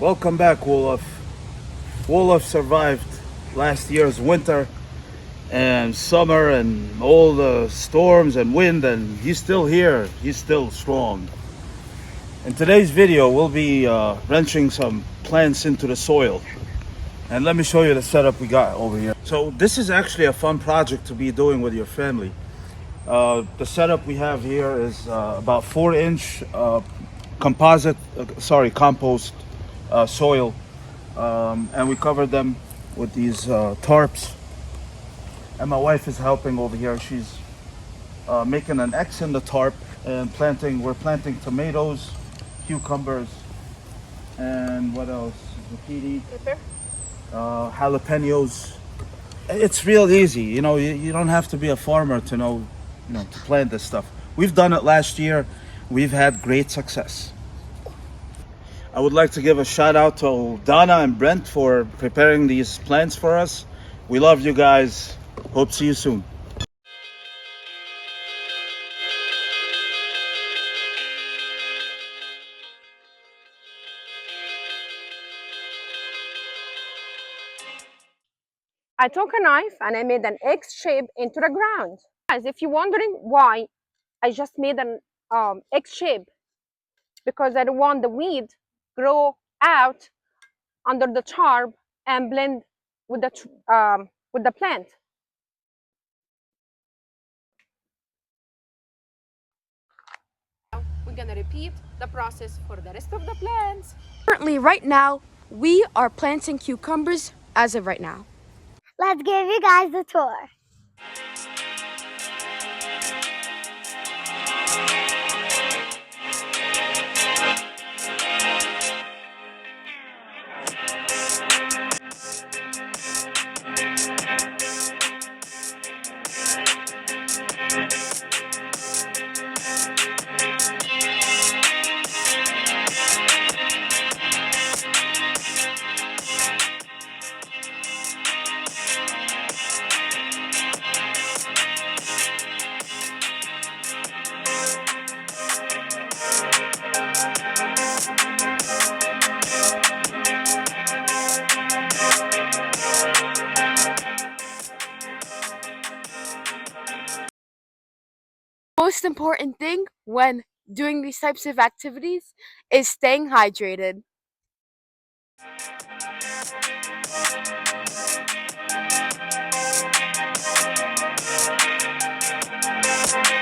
Welcome back, Wolof. Wolof survived last year's winter and summer and all the storms and wind, and he's still here. He's still strong. In today's video, we'll be wrenching some plants into the soil. And let me show you the setup we got over here. So this is actually a fun project to be doing with your family. The setup we have here is about 4-inch compost soil, and we covered them with these tarps. And my wife is helping over here. She's making an X in the tarp and planting. We're planting tomatoes, cucumbers, and what else? Zucchini, Pepper. jalapenos. It's real easy. You don't have to be a farmer to know, to plant this stuff. We've done it last year. We've had great success. I would like to give a shout out to Donna and Brent for preparing these plants for us. We love you guys. Hope to see you soon. I took a knife and I made an X shape into the ground. Guys, if you're wondering why I just made an X shape, because I don't want the weed grow out under the tarp and blend with the plant. We're gonna repeat the process for the rest of the plants. Currently, right now, we are planting cucumbers as of right now. Let's give you guys a tour. Most important thing when doing these types of activities is staying hydrated.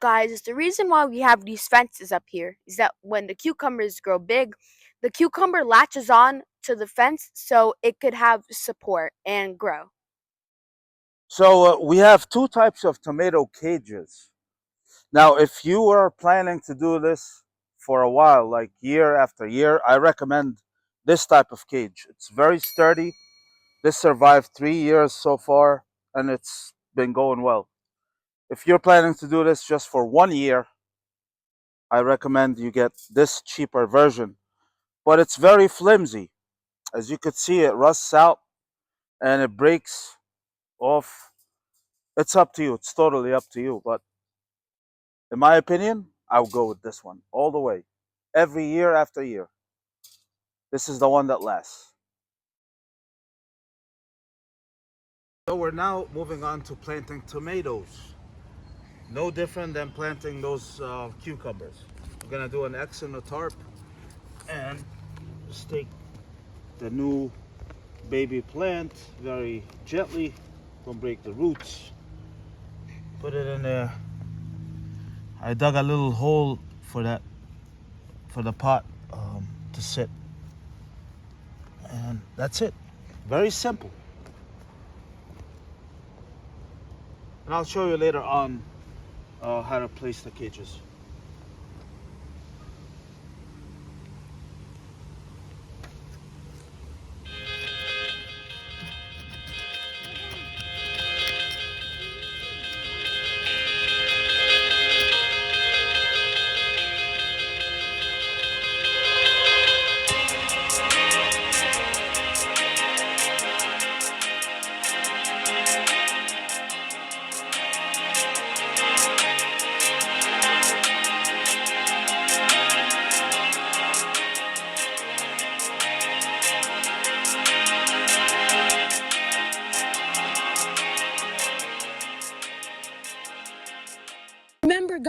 Guys, the reason why we have these fences up here is that when the cucumbers grow big, the cucumber latches on to the fence so it could have support and grow. So we have two types of tomato cages. Now, if you are planning to do this for a while, like year after year, I recommend this type of cage. It's very sturdy. This survived 3 years so far, and it's been going well. If you're planning to do this just for 1 year, I recommend you get this cheaper version. But it's very flimsy. As you could see, it rusts out and it breaks off. It's up to you. It's totally up to you. But in my opinion, I would go with this one all the way. Every year after year. This is the one that lasts. So we're now moving on to planting tomatoes. No different than planting those cucumbers. We're gonna do an X in the tarp and just take the new baby plant very gently. Don't break the roots. Put it in there. I dug a little hole for the pot to sit, and that's it. Very simple. And I'll show you later on how to place the cages.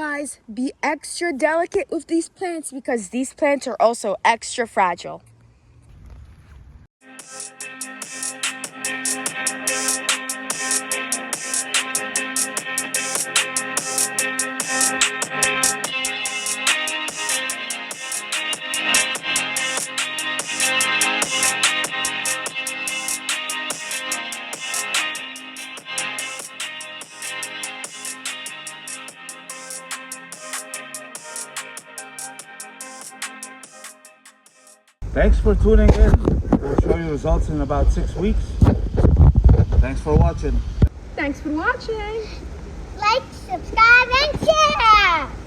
guys, be extra delicate with these plants because these plants are also extra fragile. Thanks for tuning in. We'll show you results in about 6 weeks. Thanks for watching. Thanks for watching. Like, subscribe, and share.